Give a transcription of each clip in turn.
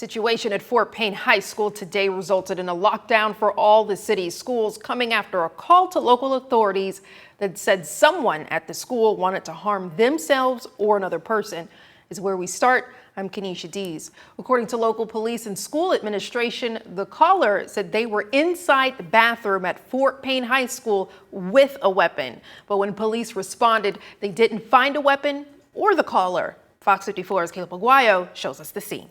situation at Fort Payne High School today resulted in a lockdown for all the city's schools, coming after a call to local authorities that said someone at the school wanted to harm themselves or another person. Is where we start. I'm Kenesha Dees. According to local police and school administration, the caller said they were inside the bathroom at Fort Payne High School with a weapon. But when police responded, they didn't find a weapon or the caller. Fox 54's Caleb Aguayo shows us the scene.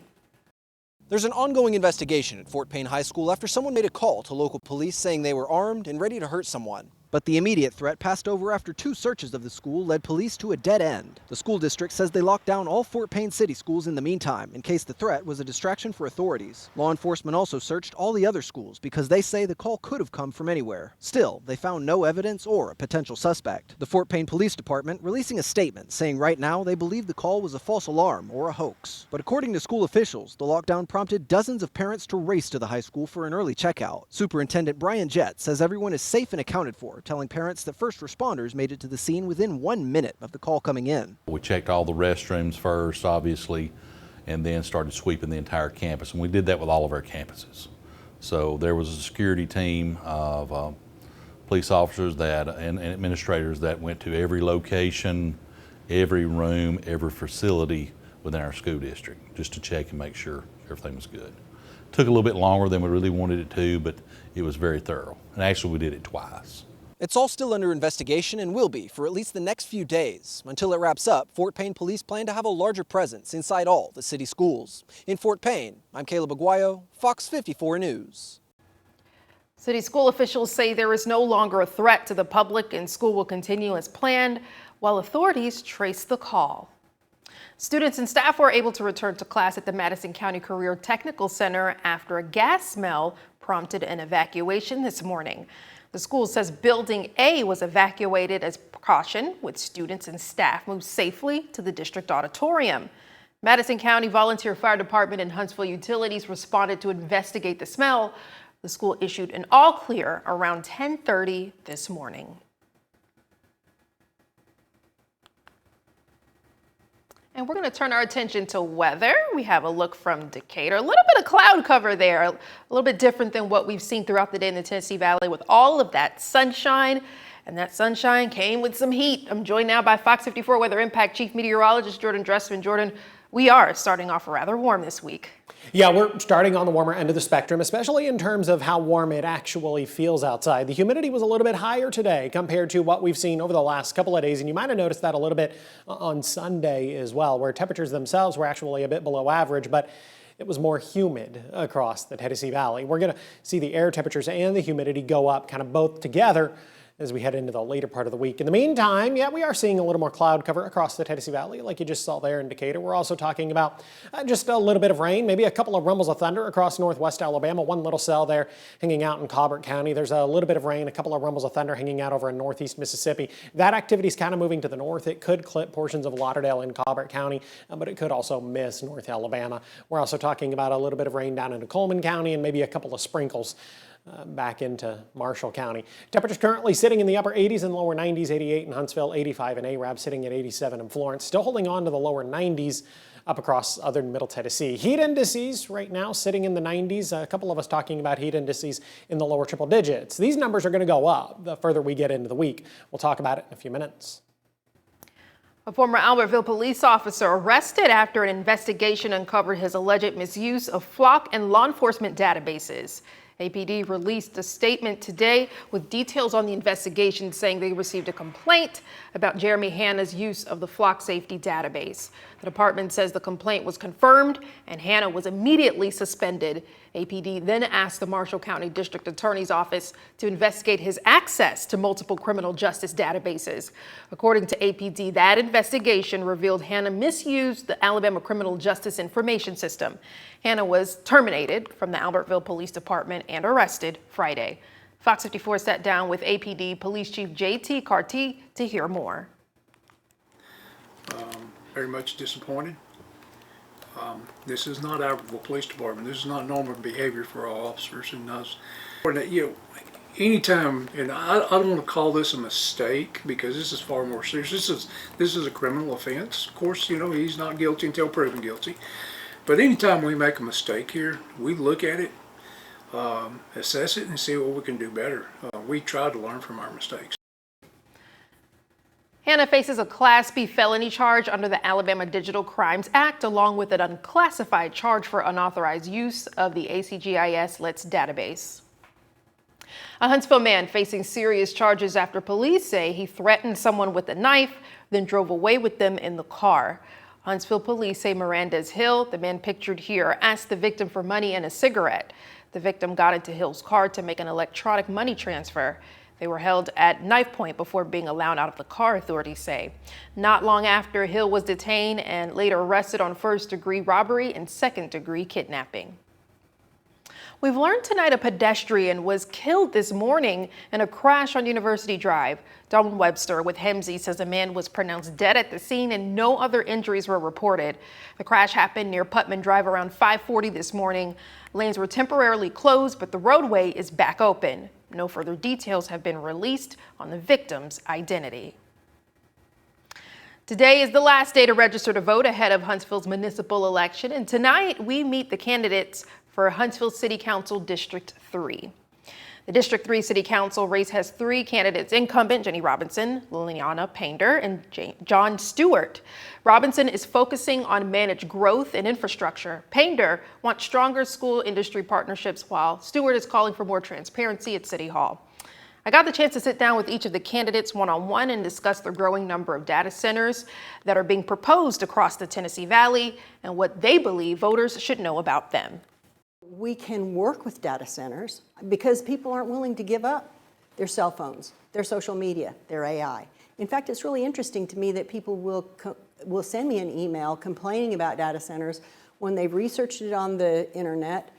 There's an ongoing investigation at Fort Payne High School after someone made a call to local police saying they were armed and ready to hurt someone. But the immediate threat passed over after 2 searches of the school led police to a dead end. The school district says they locked down all Fort Payne City schools in the meantime in case the threat was a distraction for authorities. Law enforcement also searched all the other schools because they say the call could have come from anywhere. Still, they found no evidence or a potential suspect. The Fort Payne Police Department releasing a statement saying right now they believe the call was a false alarm or a hoax. But according to school officials, the lockdown prompted dozens of parents to race to the high school for an early checkout. Superintendent Brian Jett says everyone is safe and accounted for, telling parents that first responders made it to the scene within 1 minute of the call coming in. We checked all the restrooms first, obviously, and then started sweeping the entire campus. And we did that with all of our campuses. So there was a security team of police officers and administrators that went to every location, every room, every facility within our school district just to check and make sure everything was good. Took a little bit longer than we really wanted it to, but it was very thorough. And actually we did it twice. It's all still under investigation and will be for at least the next few days. Until it wraps up, Fort Payne police plan to have a larger presence inside all the city schools. In Fort Payne, I'm Caleb Aguayo, Fox 54 News. City school officials say there is no longer a threat to the public and school will continue as planned while authorities trace the call. Students and staff were able to return to class at the Madison County Career Technical Center after a gas smell prompted an evacuation this morning. The school says Building A was evacuated as precaution, with students and staff moved safely to the district auditorium. Madison County Volunteer Fire Department and Huntsville Utilities responded to investigate the smell. The school issued an all clear around 10:30 this morning. And we're going to turn our attention to weather. We have a look from Decatur. A little bit of cloud cover there, a little bit different than what we've seen throughout the day in the Tennessee Valley with all of that sunshine. And that sunshine came with some heat. I'm joined now by Fox 54 Weather Impact Chief Meteorologist Jordan Dressman. Jordan, we are starting off rather warm this week. Yeah, we're starting on the warmer end of the spectrum, especially in terms of how warm it actually feels outside. The humidity was a little bit higher today compared to what we've seen over the last couple of days, and you might have noticed that a little bit on Sunday as well, where temperatures themselves were actually a bit below average, but it was more humid across the Tennessee Valley. We're going to see the air temperatures and the humidity go up kind of both together as we head into the later part of the week. In the meantime, yeah, we are seeing a little more cloud cover across the Tennessee Valley, like you just saw there in Decatur. We're also talking about just a little bit of rain, maybe a couple of rumbles of thunder across northwest Alabama. One little cell there hanging out in Colbert County. There's a little bit of rain, a couple of rumbles of thunder hanging out over in northeast Mississippi. That activity is kind of moving to the north. It could clip portions of Lauderdale and Colbert County, but it could also miss North Alabama. We're also talking about a little bit of rain down into Coleman County and maybe a couple of sprinkles back into Marshall County. Temperatures currently sitting in the upper 80s and lower 90s, 88 in Huntsville, 85 in Arab, sitting at 87 in Florence. Still holding on to the lower 90s up across southern Middle Tennessee. Heat indices right now sitting in the 90s. A couple of us talking about heat indices in the lower triple digits. These numbers are going to go up the further we get into the week. We'll talk about it in a few minutes. A former Albertville police officer arrested after an investigation uncovered his alleged misuse of flock and law enforcement databases. APD released a statement today with details on the investigation, saying they received a complaint about Jeremy Hanna's use of the flock safety database. The department says the complaint was confirmed and Hanna was immediately suspended. APD then asked the Marshall County District Attorney's Office to investigate his access to multiple criminal justice databases. According to APD, that investigation revealed Hanna misused the Alabama Criminal Justice Information System. Hanna was terminated from the Albertville Police Department and arrested Friday. Fox 54 sat down with APD Police Chief J.T. Carty to hear more. Very much disappointed. This is not Albertville Police Department. This is not normal behavior for our officers. And anytime, and I don't want to call this a mistake because this is far more serious. This is a criminal offense. Of course, he's not guilty until proven guilty. But anytime we make a mistake here, we look at it, assess it, and see what we can do better. We try to learn from our mistakes. Hannah faces a Class B felony charge under the Alabama Digital Crimes Act, along with an unclassified charge for unauthorized use of the ACGIS LITS database. A Huntsville man facing serious charges after police say he threatened someone with a knife, then drove away with them in the car. Huntsville police say Miranda's Hill, the man pictured here, asked the victim for money and a cigarette. The victim got into Hill's car to make an electronic money transfer. They were held at knife point before being allowed out of the car, authorities say. Not long after, Hill was detained and later arrested on first-degree robbery and second-degree kidnapping. We've learned tonight a pedestrian was killed this morning in a crash on University Drive. Don Webster with Hemsey says a man was pronounced dead at the scene and no other injuries were reported. The crash happened near Putman Drive around 5:40 this morning. Lanes were temporarily closed, but the roadway is back open. No further details have been released on the victim's identity. Today is the last day to register to vote ahead of Huntsville's municipal election, and tonight we meet the candidates for Huntsville City Council District 3. The District 3 City Council race has 3 candidates: incumbent Jenny Robinson, Liliana Payne, and John Stewart. Robinson is focusing on managed growth and infrastructure. Payne wants stronger school industry partnerships, while Stewart is calling for more transparency at City Hall. I got the chance to sit down with each of the candidates one-on-one and discuss the growing number of data centers that are being proposed across the Tennessee Valley and what they believe voters should know about them. We can work with data centers because people aren't willing to give up their cell phones, their social media, their AI. In fact, it's really interesting to me that people will send me an email complaining about data centers when they've researched it on the internet,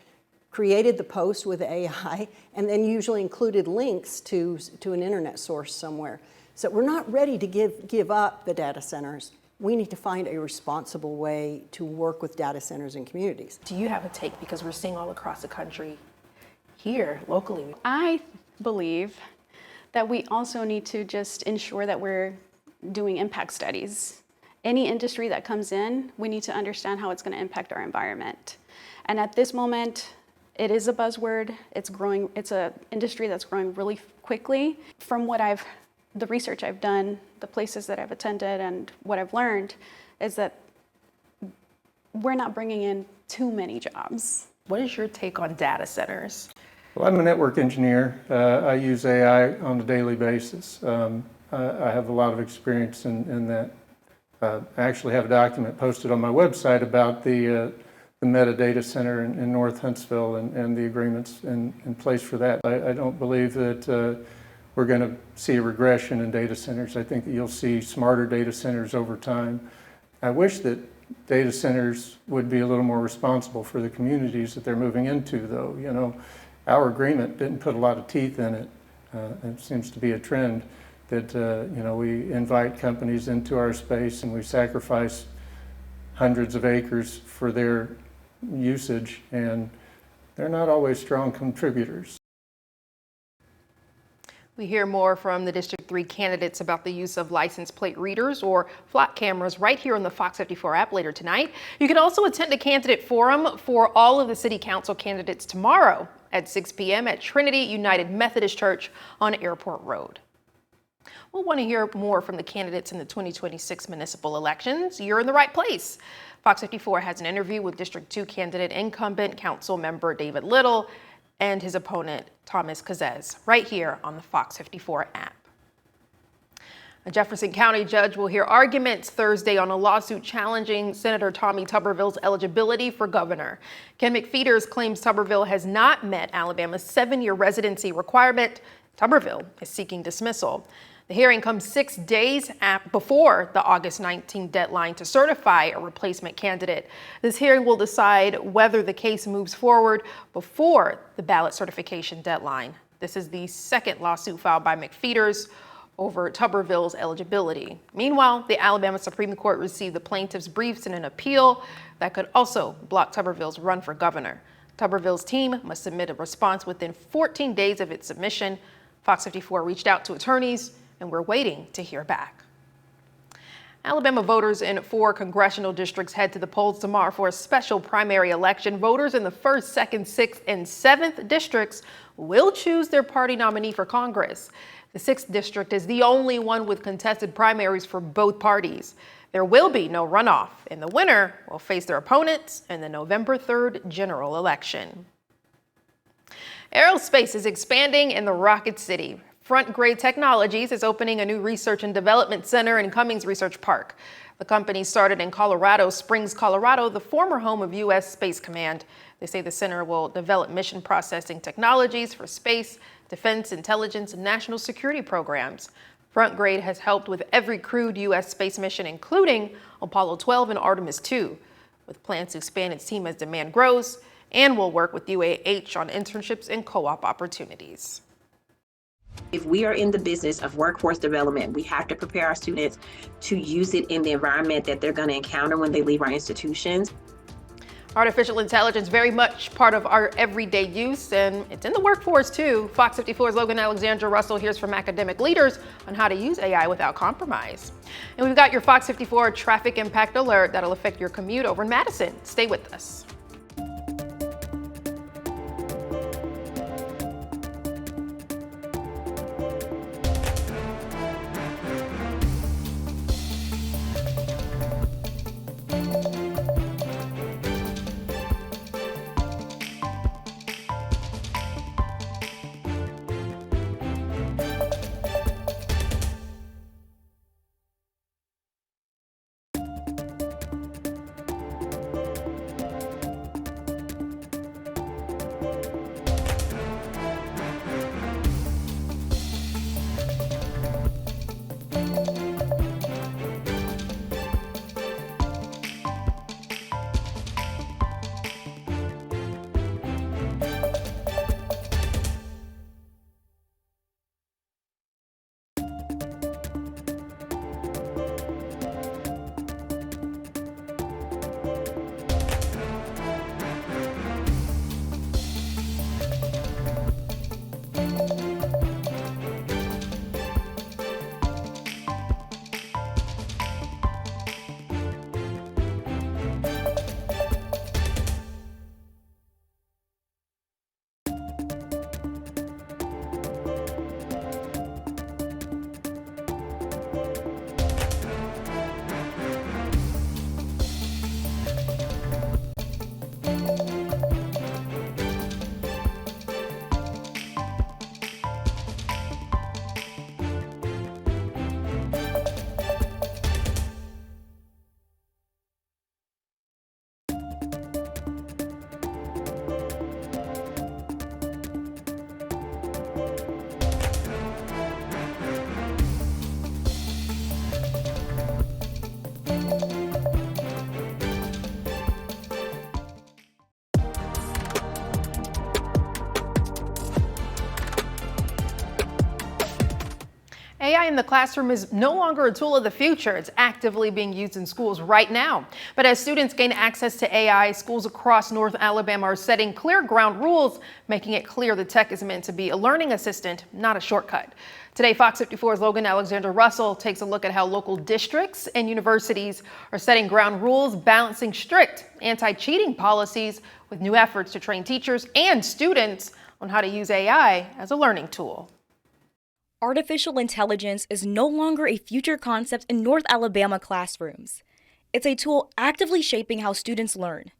created the post with AI, and then usually included links to an internet source somewhere. So we're not ready to give up the data centers. We need to find a responsible way to work with data centers in communities. Do you have a take? Because we're seeing all across the country, here, locally. I believe that we also need to just ensure that we're doing impact studies. Any industry that comes in, we need to understand how it's going to impact our environment. And at this moment, it is a buzzword. It's growing. It's an industry that's growing really quickly. From the research I've done, the places that I've attended, and what I've learned is that we're not bringing in too many jobs. What is your take on data centers? Well, I'm a network engineer. I use AI on a daily basis. I have a lot of experience in that. I actually have a document posted on my website about the metadata center in North Huntsville and the agreements in place for that. I don't believe that we're going to see a regression in data centers. I think that you'll see smarter data centers over time. I wish that data centers would be a little more responsible for the communities that they're moving into, though. You know, our agreement didn't put a lot of teeth in it. It seems to be a trend that we invite companies into our space and we sacrifice hundreds of acres for their usage, and they're not always strong contributors. We hear more from the District 3 candidates about the use of license plate readers or flat cameras right here on the Fox 54 app later tonight. You can also attend a candidate forum for all of the City Council candidates tomorrow at 6 p.m. at Trinity United Methodist Church on Airport Road. We'll want to hear more from the candidates in the 2026 municipal elections. You're in the right place. Fox 54 has an interview with District 2 candidate incumbent council member David Little and his opponent Thomas Kazez right here on the Fox 54 app. A Jefferson County judge will hear arguments Thursday on a lawsuit challenging Senator Tommy Tuberville's eligibility for governor. Ken McFeeters claims Tuberville has not met Alabama's 7-year residency requirement. Tuberville is seeking dismissal. The hearing comes 6 days before the August 19 deadline to certify a replacement candidate. This hearing will decide whether the case moves forward before the ballot certification deadline. This is the second lawsuit filed by McFeeters over Tuberville's eligibility. Meanwhile, the Alabama Supreme Court received the plaintiff's briefs in an appeal that could also block Tuberville's run for governor. Tuberville's team must submit a response within 14 days of its submission. Fox 54 reached out to attorneys, and we're waiting to hear back. Alabama voters in 4 congressional districts head to the polls tomorrow for a special primary election. Voters in the 1st, 2nd, 6th, and 7th districts will choose their party nominee for Congress. The 6th district is the only one with contested primaries for both parties. There will be no runoff, and the winner will face their opponents in the November 3rd general election. Aerospace is expanding in the Rocket City. Front Grade Technologies is opening a new research and development center in Cummings Research Park. The company started in Colorado Springs, Colorado, the former home of U.S. Space Command. They say the center will develop mission processing technologies for space, defense, intelligence, and national security programs. Front Grade has helped with every crewed U.S. space mission, including Apollo 12 and Artemis 2, with plans to expand its team as demand grows, and will work with UAH on internships and co-op opportunities. If we are in the business of workforce development, we have to prepare our students to use it in the environment that they're going to encounter when they leave our institutions. Artificial intelligence, very much part of our everyday use, and it's in the workforce too. Fox 54's Logan Alexandra Russell hears from academic leaders on how to use AI without compromise. And we've got your Fox 54 traffic impact alert that'll affect your commute over in Madison. Stay with us. AI in the classroom is no longer a tool of the future. It's actively being used in schools right now. But as students gain access to AI, schools across North Alabama are setting clear ground rules, making it clear the tech is meant to be a learning assistant, not a shortcut. Today, Fox 54's Logan Alexander Russell takes a look at how local districts and universities are setting ground rules, balancing strict anti-cheating policies with new efforts to train teachers and students on how to use AI as a learning tool. Artificial intelligence is no longer a future concept in North Alabama classrooms. It's a tool actively shaping how students learn.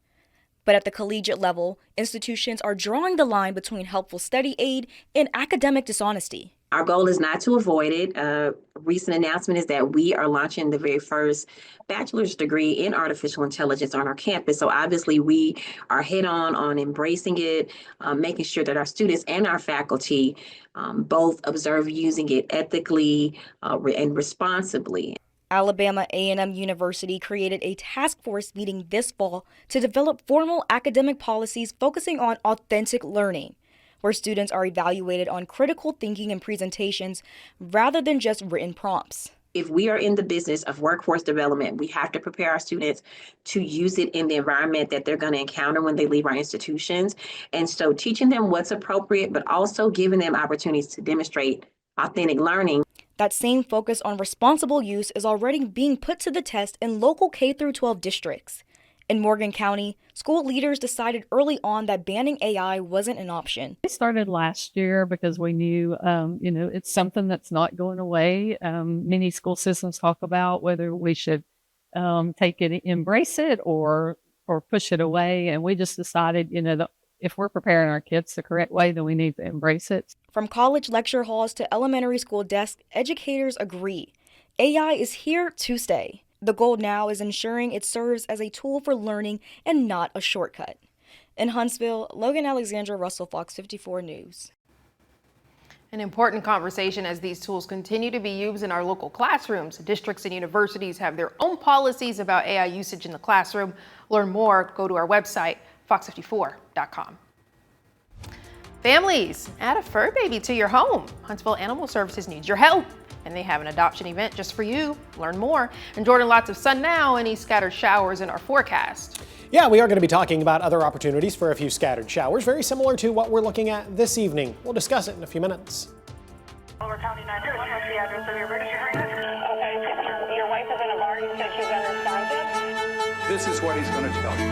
But at the collegiate level, institutions are drawing the line between helpful study aid and academic dishonesty. Our goal is not to avoid it. A recent announcement is that we are launching the very first bachelor's degree in artificial intelligence on our campus. So obviously we are head on embracing it, making sure that our students and our faculty both observe using it ethically and responsibly. Alabama A&M University created a task force meeting this fall to develop formal academic policies focusing on authentic learning, where students are evaluated on critical thinking and presentations rather than just written prompts. If we are in the business of workforce development, we have to prepare our students to use it in the environment that they're going to encounter when they leave our institutions. And so teaching them what's appropriate, but also giving them opportunities to demonstrate authentic learning. That same focus on responsible use is already being put to the test in local K-12 districts. In Morgan County, school leaders decided early on that banning AI wasn't an option. We started last year because we knew, it's something that's not going away. Many school systems talk about whether we should take it, embrace it, or push it away. And we just decided, if we're preparing our kids the correct way, then we need to embrace it. From college lecture halls to elementary school desks, educators agree. AI is here to stay. The goal now is ensuring it serves as a tool for learning and not a shortcut. In Huntsville, Logan Alexandra Russell, Fox 54 News. An important conversation as these tools continue to be used in our local classrooms. Districts and universities have their own policies about AI usage in the classroom. Learn more, go to our website, fox54.com. Families, add a fur baby to your home. Huntsville Animal Services needs your help, and they have an adoption event just for you. Learn more. In Jordan, lots of sun now, any scattered showers in our forecast. Yeah, we are going to be talking about other opportunities for a few scattered showers, very similar to what we're looking at this evening. We'll discuss it in a few minutes. Over County 911, what's the address of your emergency room? Okay, your wife is in a bar, you said she's unresponsive? This is what he's going to tell you.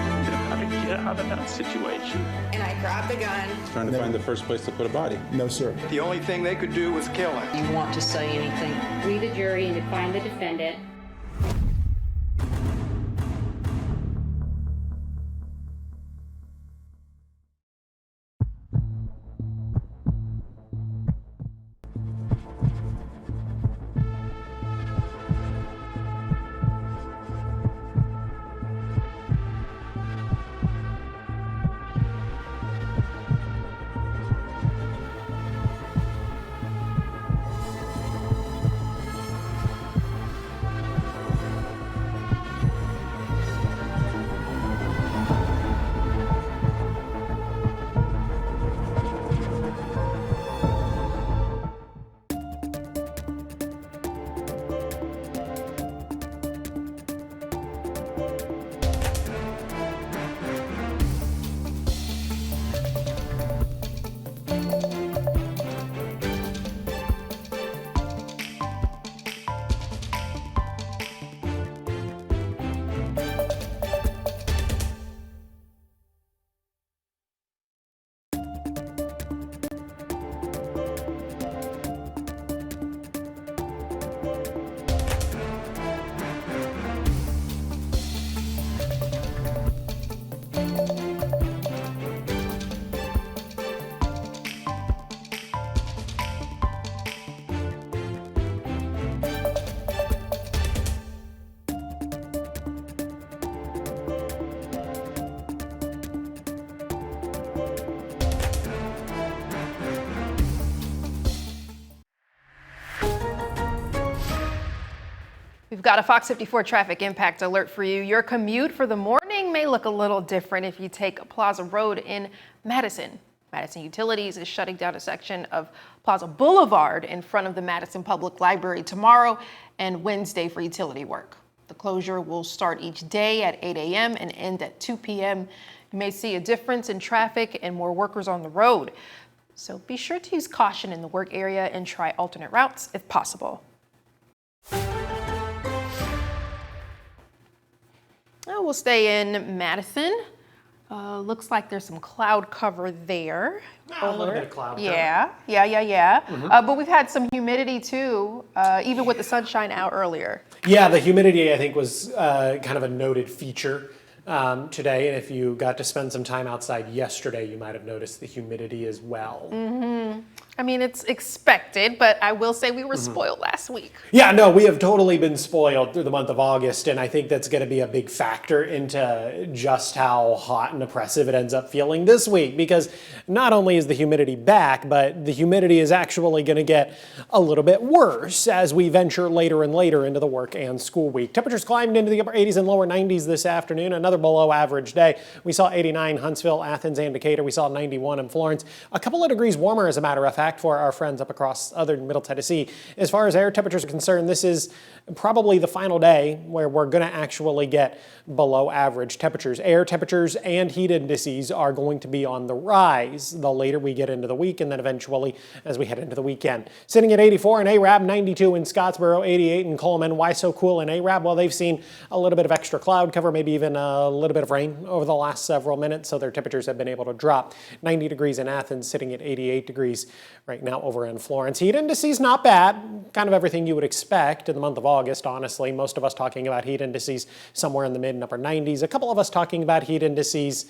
How to get out of that situation. And I grabbed the gun. Trying to find the first place to put a body. No, sir. The only thing they could do was kill him. You want to say anything? We, the jury, and to find the defendant. We've got a Fox 54 traffic impact alert for you. Your commute for the morning may look a little different if you take Plaza Road in Madison. Madison Utilities is shutting down a section of Plaza Boulevard in front of the Madison Public Library tomorrow and Wednesday for utility work. The closure will start each day at 8 a.m. and end at 2 p.m. You may see a difference in traffic and more workers on the road. So be sure to use caution in the work area and try alternate routes if possible. We'll stay in Madison. Looks like there's some cloud cover there. A little bit of cloud cover. Yeah. But we've had some humidity too, even with the sunshine out earlier. Yeah, the humidity I think was kind of a noted feature today, and if you got to spend some time outside yesterday, you might have noticed the humidity as well. I mean, it's expected, but I will say we were spoiled last week. Yeah, no, we have totally been spoiled through the month of August, and I think that's going to be a big factor into just how hot and oppressive it ends up feeling this week, because not only is the humidity back, but the humidity is actually going to get a little bit worse as we venture later and later into the work and school week. Temperatures climbed into the upper 80s and lower 90s this afternoon, another below average day. We saw 89 Huntsville, Athens, and Decatur. We saw 91 in Florence. A couple of degrees warmer, as a matter of fact, impact for our friends up across southern Middle Tennessee. As far as air temperatures are concerned, this is probably the final day where we're going to actually get below average temperatures. Air temperatures and heat indices are going to be on the rise the later we get into the week, and then eventually as we head into the weekend. Sitting at 84 in Arab, 92 in Scottsboro, 88 in Coleman. Why so cool in Arab? Well, they've seen a little bit of extra cloud cover, maybe even a little bit of rain over the last several minutes, so their temperatures have been able to drop. 90 degrees in Athens, sitting at 88 degrees right now over in Florence. Heat indices not bad, kind of everything you would expect in the month of August, honestly. Most of us talking about heat indices somewhere in the mid and upper 90s. A couple of us talking about heat indices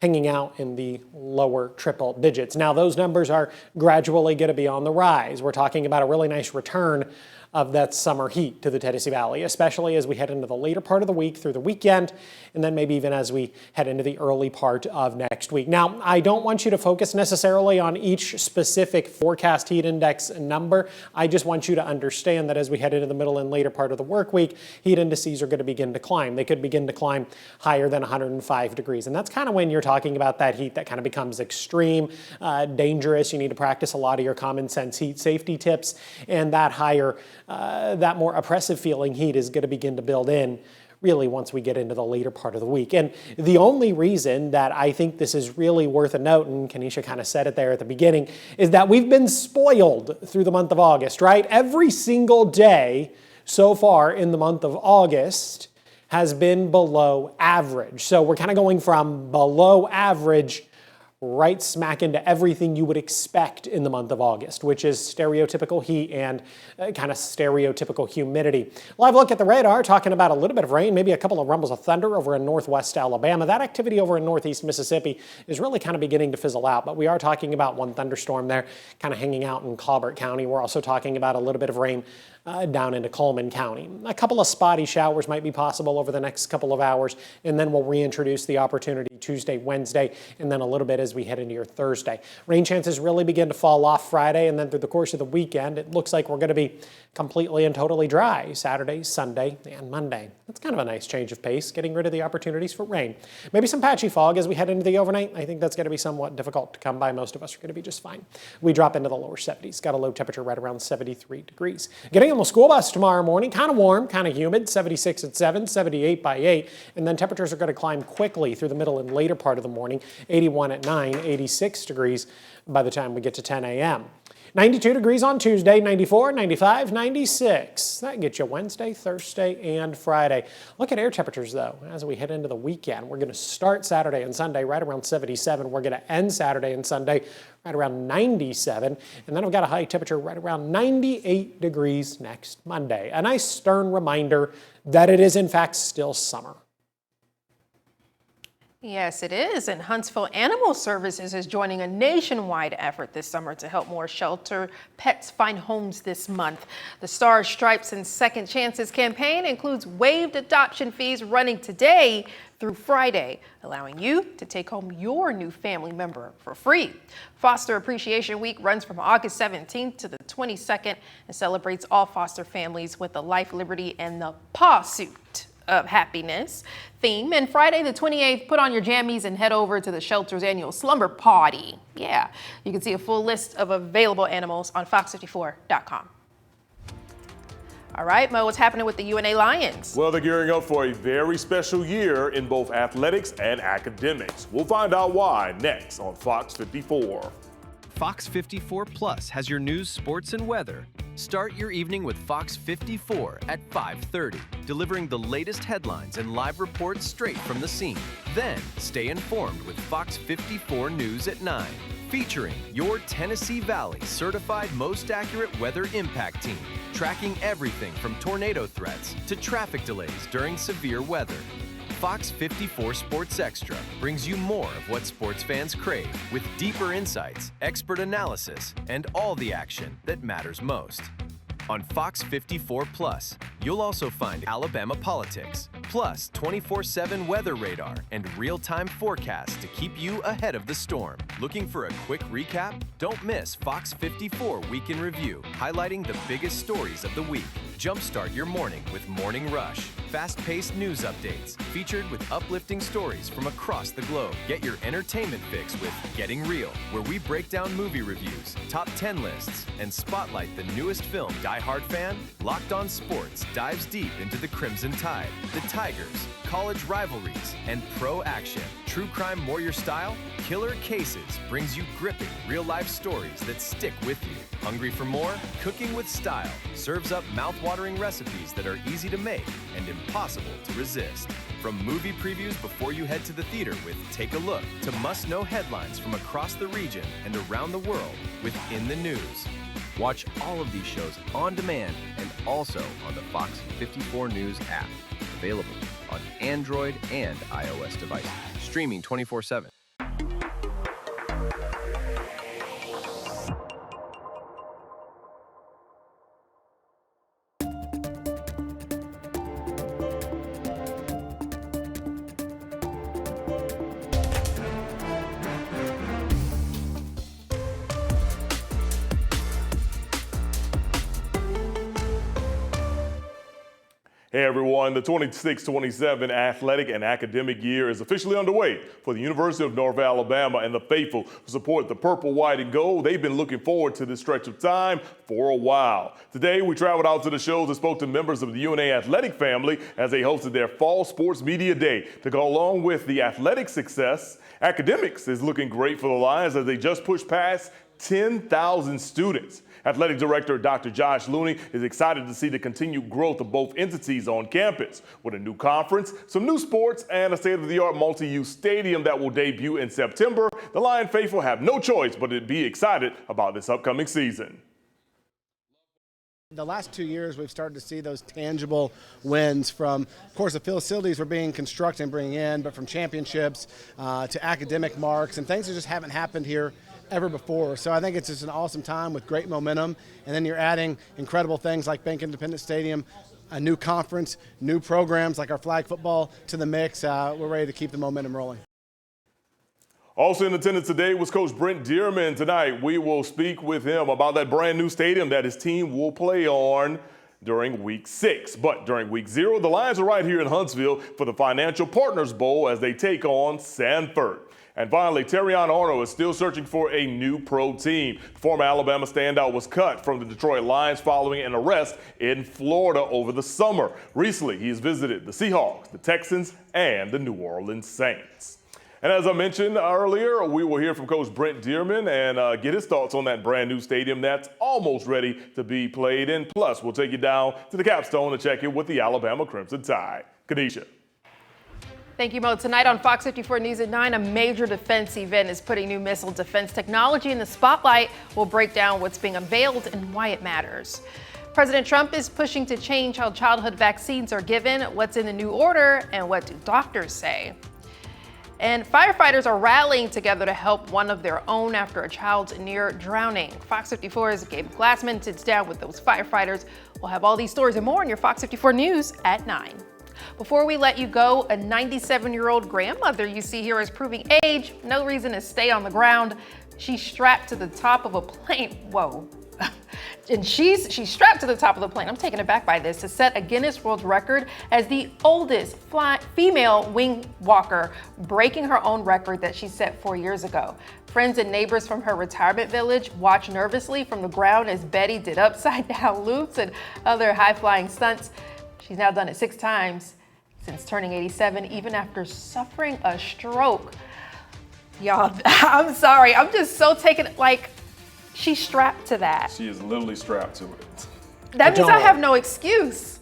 hanging out in the lower triple digits. Now, those numbers are gradually going to be on the rise. We're talking about a really nice return of that summer heat to the Tennessee Valley, especially as we head into the later part of the week through the weekend, and then maybe even as we head into the early part of next week. Now, I don't want you to focus necessarily on each specific forecast heat index number. I just want you to understand that as we head into the middle and later part of the work week, heat indices are going to begin to climb. They could begin to climb higher than 105 degrees. And that's kind of when you're talking about that heat that kind of becomes extreme, dangerous. You need to practice a lot of your common sense heat safety tips, and that higher that more oppressive feeling heat is going to begin to build in really once we get into the later part of the week. And the only reason that I think this is really worth a note, and Kanisha kind of said it there at the beginning, is that we've been spoiled through the month of August, right? Every single day so far in the month of August has been below average. So we're kind of going from below average right smack into everything you would expect in the month of August, which is stereotypical heat and kind of stereotypical humidity. Live look at the radar, talking about a little bit of rain, maybe a couple of rumbles of thunder over in northwest Alabama. That activity over in northeast Mississippi is really kind of beginning to fizzle out, but we are talking about one thunderstorm there kind of hanging out in Colbert County. We're also talking about a little bit of rain down into Coleman County. A couple of spotty showers might be possible over the next couple of hours, and then we'll reintroduce the opportunity Tuesday, Wednesday, and then a little bit as we head into your Thursday. Rain chances really begin to fall off Friday, and then through the course of the weekend, it looks like we're going to be completely and totally dry Saturday, Sunday, and Monday. That's kind of a nice change of pace, getting rid of the opportunities for rain. Maybe some patchy fog as we head into the overnight. I think that's going to be somewhat difficult to come by. Most of us are going to be just fine. We drop into the lower 70s. Got a low temperature right around 73 degrees. Getting on the school bus tomorrow morning, kind of warm, kind of humid, 76 at 7, 78 by 8, and then temperatures are going to climb quickly through the middle and later part of the morning, 81 at 9, 86 degrees by the time we get to 10 a.m. 92 degrees on Tuesday, 94, 95, 96. That gets you Wednesday, Thursday, and Friday. Look at air temperatures, though, as we head into the weekend. We're going to start Saturday and Sunday right around 77. We're going to end Saturday and Sunday right around 97. And then we've got a high temperature right around 98 degrees next Monday. A nice stern reminder that it is, in fact, still summer. Yes, it is. And Huntsville Animal Services is joining a nationwide effort this summer to help more shelter pets find homes this month. The Stars, Stripes, and Second Chances campaign includes waived adoption fees running today through Friday, allowing you to take home your new family member for free. Foster Appreciation Week runs from August 17th to the 22nd and celebrates all foster families with the Life, Liberty, and the Pawsuit of Happiness theme. And Friday the 28th, put on your jammies and head over to the shelter's annual slumber party. Yeah, you can see a full list of available animals on FOX54.com. All right, Mo, what's happening with the UNA Lions? Well, they're gearing up for a very special year in both athletics and academics. We'll find out why next on Fox 54. Fox 54 Plus has your news, sports, and weather. Start your evening with Fox 54 at 5:30, delivering the latest headlines and live reports straight from the scene. Then stay informed with Fox 54 News at 9, featuring your Tennessee Valley certified most accurate weather impact team, tracking everything from tornado threats to traffic delays during severe weather. Fox 54 Sports Extra brings you more of what sports fans crave, with deeper insights, expert analysis, and all the action that matters most. On Fox 54 Plus, you'll also find Alabama politics, plus 24/7 weather radar and real-time forecasts to keep you ahead of the storm. Looking for a quick recap? Don't miss Fox 54 Week in Review, highlighting the biggest stories of the week. Jumpstart your morning with Morning Rush. fast-paced news updates featured with uplifting stories from across the globe. Get your entertainment fix with Getting Real, where we break down movie reviews, top 10 lists, and spotlight the newest film. Die Hard fan? Locked On Sports dives deep into the Crimson Tide, the Tigers, college rivalries, and pro action. True Crime more your style? Killer Cases brings you gripping, real-life stories that stick with you. Hungry for more? Cooking with Style serves up mouth-watering recipes that are easy to make and impossible to resist. From movie previews before you head to the theater with Take a Look to must-know headlines from across the region and around the world with In the News. Watch all of these shows on demand and also on the Fox 54 News app. Available on Android and iOS devices. Streaming 24/7. Hey everyone, the 26-27 athletic and academic year is officially underway for the University of North Alabama, and the faithful who support the purple, white, and gold, they've been looking forward to this stretch of time for a while. Today, we traveled out to the shows and spoke to members of the UNA athletic family as they hosted their Fall Sports Media Day. To go along with the athletic success, academics is looking great for the Lions as they just pushed past 10,000 students. Athletic Director Dr. Josh Looney is excited to see the continued growth of both entities on campus with a new conference, some new sports, and a state-of-the-art multi-use stadium that will debut in September. The Lion faithful have no choice but to be excited about this upcoming season. The last 2 years, we've started to see those tangible wins from, of course, the facilities were being constructed and bringing in, but from championships to academic marks and things that just haven't happened here ever before. So I think it's just an awesome time with great momentum. And then you're adding incredible things like Bank Independent Stadium, a new conference, new programs like our flag football to the mix. We're ready to keep the momentum rolling. Also in attendance today was Coach Brent Dearman. Tonight, we will speak with him about that brand new stadium that his team will play on during Week 6. But during Week 0, the Lions are right here in Huntsville for the Financial Partners Bowl as they take on Sanford. And finally, Terrion Arnold is still searching for a new pro team. Former Alabama standout was cut from the Detroit Lions following an arrest in Florida over the summer. Recently, he has visited the Seahawks, the Texans, and the New Orleans Saints. And as I mentioned earlier, we will hear from Coach Brent Dearman and get his thoughts on that brand new stadium that's almost ready to be played in. Plus, we'll take you down to the capstone to check in with the Alabama Crimson Tide. Kanisha. Thank you, Mo. Tonight on Fox 54 News at 9, a major defense event is putting new missile defense technology in the spotlight. We'll break down what's being unveiled and why it matters. President Trump is pushing to change how childhood vaccines are given, what's in the new order, and what do doctors say. And firefighters are rallying together to help one of their own after a child's near drowning. Fox 54's Gabe Glassman sits down with those firefighters. We'll have all these stories and more in your Fox 54 News at 9. Before we let you go, a 97-year-old grandmother you see here is proving age. No reason to stay on the ground. She's strapped to the top of a plane. Whoa. And she's strapped to the top of the plane. I'm taken aback by this to set a Guinness World Record as the oldest female wing walker, breaking her own record that she set 4 years ago. Friends and neighbors from her retirement village watch nervously from the ground as Betty did upside down loops and other high-flying stunts. She's now done it 6 times since turning 87, even after suffering a stroke. Y'all, I'm sorry. I'm just so taken, like, she's strapped to that. She is literally strapped to it. That means I have no excuse.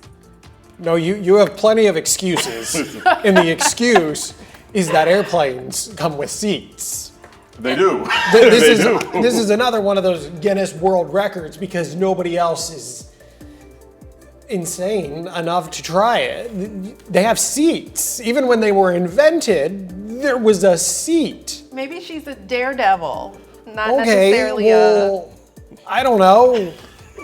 No, you have plenty of excuses. And the excuse is that airplanes come with seats. They do. This is another one of those Guinness World Records because nobody else is insane enough to try it. They have seats. Even when they were invented, there was a seat. Maybe she's a daredevil, not Okay, necessarily well, I don't know.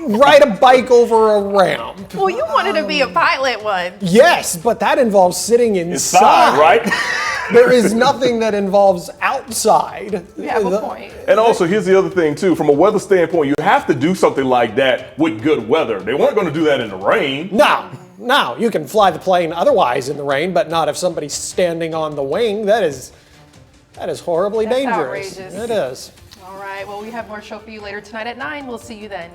Ride a bike over a ramp. Well, you wanted to be a pilot one. Yes, but that involves sitting inside. Right? There is nothing that involves outside. You have a point. And also, here's the other thing, too. From a weather standpoint, you have to do something like that with good weather. They weren't going to do that in the rain. No. Now, you can fly the plane otherwise in the rain, but not if somebody's standing on the wing. That is horribly dangerous. Outrageous. It is. All right, well, we have more show for you later tonight at 9. We'll see you then.